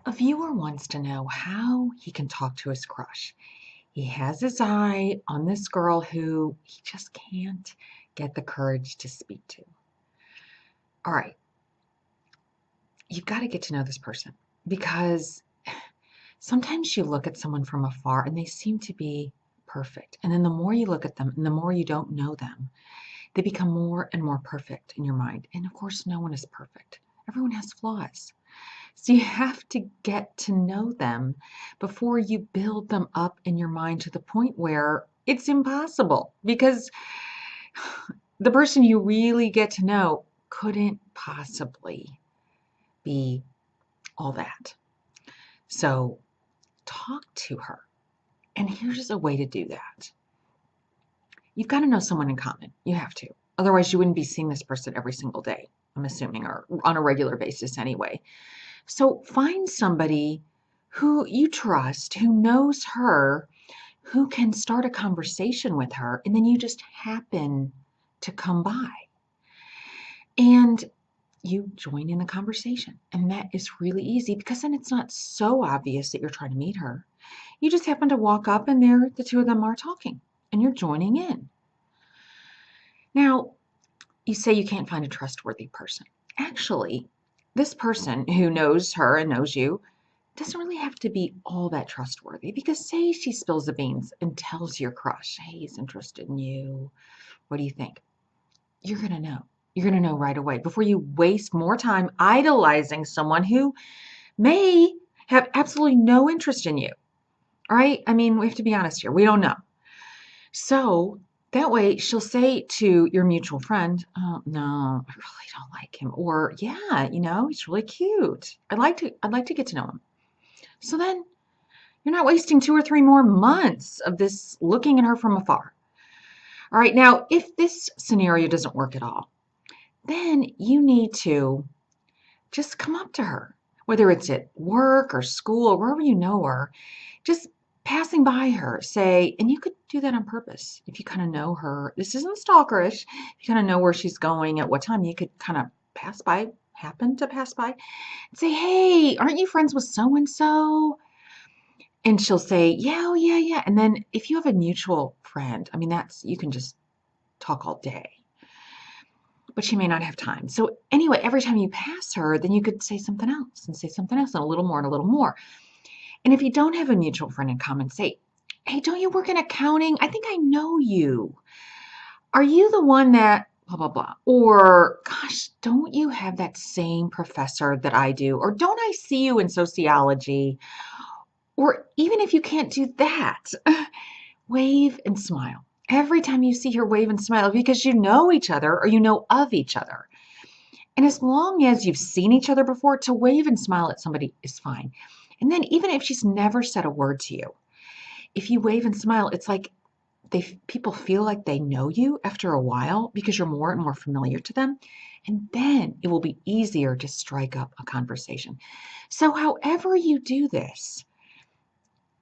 A viewer wants to know how he can talk to his crush. He has his eye on this girl who he just can't get the courage to speak to. All right, you've got to get to know this person because sometimes you look at someone from afar and they seem to be perfect. And then the more you look at them and the more you don't know them, they become more and more perfect in your mind. And of course, no one is perfect, everyone has flaws. So you have to get to know them before you build them up in your mind to the point where it's impossible because the person you really get to know couldn't possibly be all that. So talk to her. And here's a way to do that. You've got to know someone in common. You have to. Otherwise, you wouldn't be seeing this person every single day, I'm assuming, or on a regular basis anyway. So find somebody who you trust, who knows her, who can start a conversation with her, and then you just happen to come by. And you join in the conversation. And that is really easy because then it's not so obvious that you're trying to meet her. You just happen to walk up and there the two of them are talking and you're joining in. Now, you say you can't find a trustworthy person. Actually, this person who knows her and knows you doesn't really have to be all that trustworthy because say she spills the beans and tells your crush, hey, he's interested in you. What do you think? You're going to know. You're going to know right away before you waste more time idolizing someone who may have absolutely no interest in you. All right? I mean, we have to be honest here. We don't know. So that way she'll say to your mutual friend, oh, no, I really don't like him. Or, yeah, he's really cute. I'd like to get to know him. So then you're not wasting 2 or 3 more months of this looking at her from afar. All right, now, if this scenario doesn't work at all, then you need to just come up to her, whether it's at work or school or wherever you know her, just passing by her, say, and you could do that on purpose. If you kind of know her, this isn't stalkerish. If you kind of know where she's going at what time, you could kind of happen to pass by, and say, hey, aren't you friends with so and so? And she'll say, yeah, oh, yeah, yeah. And then if you have a mutual friend, I mean, you can just talk all day, but she may not have time. So anyway, every time you pass her, then you could say something else and say something else and a little more and a little more. And if you don't have a mutual friend in common, say, hey, don't you work in accounting? I think I know you. Are you the one that blah, blah, blah? Or, gosh, don't you have that same professor that I do? Or don't I see you in sociology? Or even if you can't do that, wave and smile. Every time you see her, wave and smile because you know each other or you know of each other. And as long as you've seen each other before, to wave and smile at somebody is fine. And then even if she's never said a word to you, if you wave and smile, it's like people feel like they know you after a while because you're more and more familiar to them. And then it will be easier to strike up a conversation. So however you do this,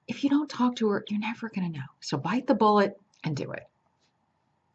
if you don't talk to her, you're never going to know. So bite the bullet and do it.